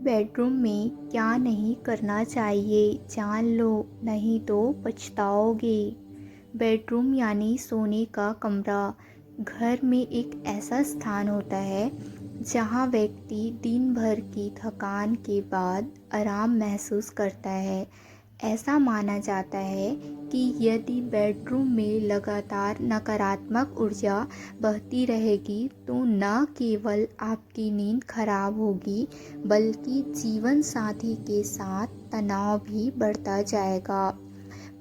Bedroom में क्या नहीं करना चाहिए, जान लो, नहीं तो पछताओगे। बेडरूम यानी सोने का कमरा। घर में एक ऐसा स्थान होता है जहाँ व्यक्ति दिन भर की थकान के बाद आराम महसूस करता है। ऐसा माना जाता है कि यदि बेडरूम में लगातार नकारात्मक ऊर्जा बहती रहेगी तो न केवल आपकी नींद खराब होगी बल्कि जीवन साथी के साथ तनाव भी बढ़ता जाएगा।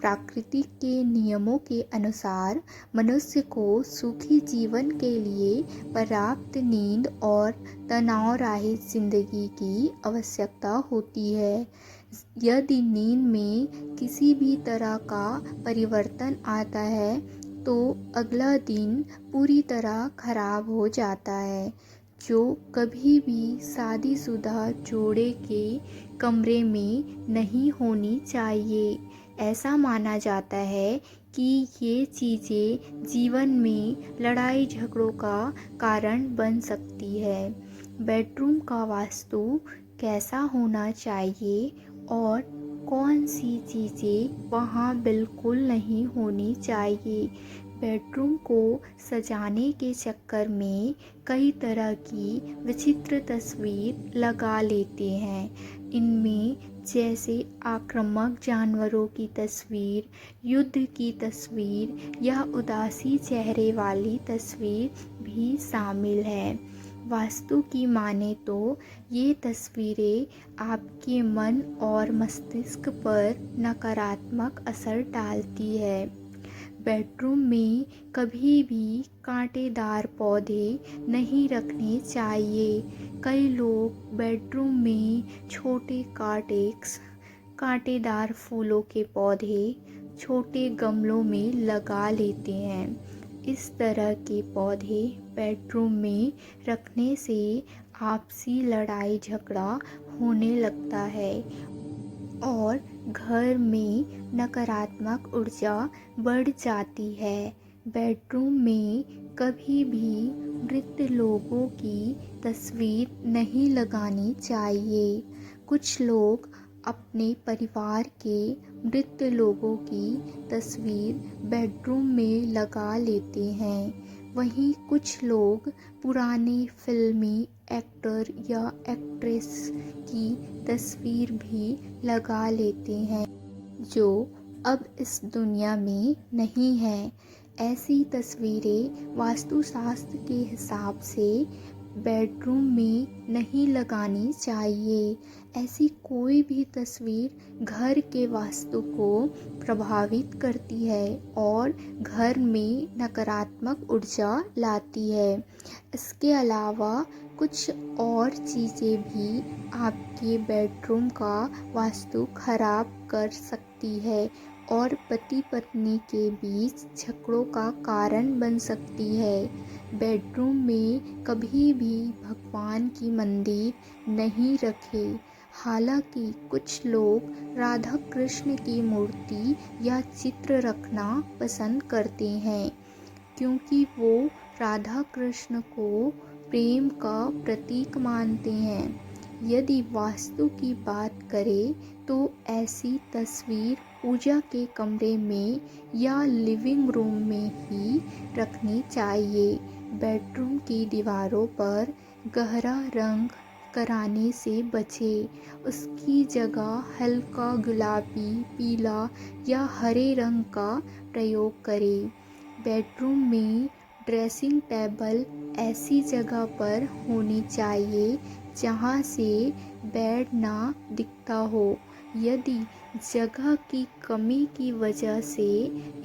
प्रकृति के नियमों के अनुसार मनुष्य को सुखी जीवन के लिए पर्याप्त नींद और तनाव रहित जिंदगी की आवश्यकता होती है। यदि नींद में किसी भी तरह का परिवर्तन आता है तो अगला दिन पूरी तरह खराब हो जाता है, जो कभी भी शादीशुदा जोड़े के कमरे में नहीं होनी चाहिए। ऐसा माना जाता है कि ये चीज़ें जीवन में लड़ाई झगड़ों का कारण बन सकती है। बेडरूम का वास्तु कैसा होना चाहिए और कौन सी चीज़ें वहाँ बिल्कुल नहीं होनी चाहिए। बेडरूम को सजाने के चक्कर में कई तरह की विचित्र तस्वीर लगा लेते हैं। इनमें जैसे आक्रामक जानवरों की तस्वीर, युद्ध की तस्वीर या उदासी चेहरे वाली तस्वीर भी शामिल है। वास्तु की माने तो ये तस्वीरें आपके मन और मस्तिष्क पर नकारात्मक असर डालती है। बेडरूम में कभी भी कांटेदार पौधे नहीं रखने चाहिए। कई लोग बेडरूम में छोटे कार्टेक्स, कांटेदार फूलों के पौधे छोटे गमलों में लगा लेते हैं। इस तरह के पौधे बेडरूम में रखने से आपसी लड़ाई झगड़ा होने लगता है और घर में नकारात्मक ऊर्जा बढ़ जाती है। बेडरूम में कभी भी मृत लोगों की तस्वीर नहीं लगानी चाहिए। कुछ लोग अपने परिवार के मृत लोगों की तस्वीर बेडरूम में लगा लेते हैं। वहीं कुछ लोग पुराने फिल्मी एक्टर या एक्ट्रेस की तस्वीर भी लगा लेते हैं जो अब इस दुनिया में नहीं है। ऐसी तस्वीरें वास्तुशास्त्र के हिसाब से बेडरूम में नहीं लगानी चाहिए। ऐसी कोई भी तस्वीर घर के वास्तु को प्रभावित करती है और घर में नकारात्मक ऊर्जा लाती है। इसके अलावा कुछ और चीज़ें भी आपके बेडरूम का वास्तु खराब कर सकती है और पति पत्नी के बीच झगड़ों का कारण बन सकती है। बेडरूम में कभी भी भगवान की मंदिर नहीं रखें। हालांकि कुछ लोग राधा कृष्ण की मूर्ति या चित्र रखना पसंद करते हैं क्योंकि वो राधा कृष्ण को प्रेम का प्रतीक मानते हैं। यदि वास्तु की बात करें तो ऐसी तस्वीर पूजा के कमरे में या लिविंग रूम में ही रखनी चाहिए। बेडरूम की दीवारों पर गहरा रंग कराने से बचें। उसकी जगह हल्का गुलाबी, पीला या हरे रंग का प्रयोग करें। बेडरूम में ड्रेसिंग टेबल ऐसी जगह पर होनी चाहिए जहां से बेड ना दिखता हो। यदि जगह की कमी की वजह से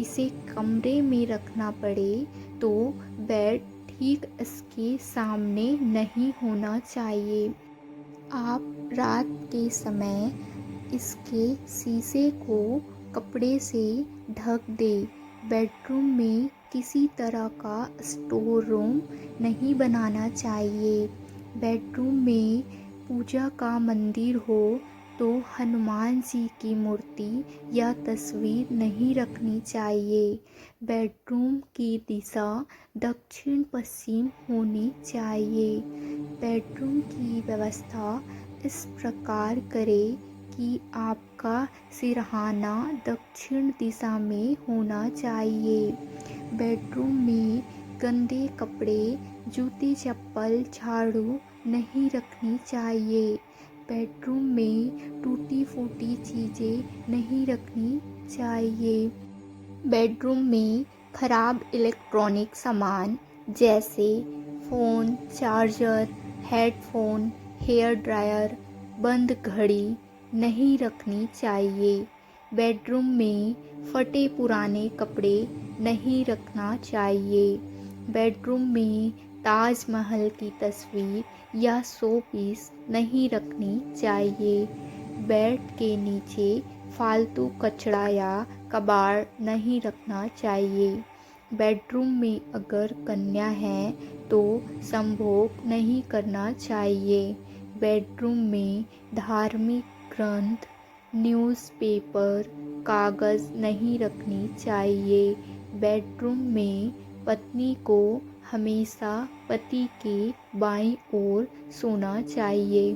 इसे कमरे में रखना पड़े तो बेड ठीक इसके सामने नहीं होना चाहिए। आप रात के समय इसके शीशे को कपड़े से ढक दें। बेडरूम में किसी तरह का स्टोर रूम नहीं बनाना चाहिए। बेडरूम में पूजा का मंदिर हो तो हनुमान जी की मूर्ति या तस्वीर नहीं रखनी चाहिए। बेडरूम की दिशा दक्षिण पश्चिम होनी चाहिए। बेडरूम की व्यवस्था इस प्रकार करें कि आपका सिरहाना दक्षिण दिशा में होना चाहिए। बेडरूम में गंदे कपड़े, जूते चप्पल, झाड़ू नहीं रखनी चाहिए। बेडरूम में टूटी फूटी चीज़ें नहीं रखनी चाहिए। बेडरूम में खराब इलेक्ट्रॉनिक सामान जैसे phone, charger, headphone, hair dryer, बंद घड़ी नहीं रखनी चाहिए। बेडरूम में फटे पुराने कपड़े नहीं रखना चाहिए। बेडरूम में ताजमहल की तस्वीर या शो पीस नहीं रखनी चाहिए। बेड के नीचे फालतू कचरा या कबाड़ नहीं रखना चाहिए। बेडरूम में अगर कन्या है तो संभोग नहीं करना चाहिए। बेडरूम में धार्मिक ग्रंथ, न्यूज़पेपर, कागज़ नहीं रखनी चाहिए। बेडरूम में पत्नी को हमेशा पति के बाईं ओर सोना चाहिए।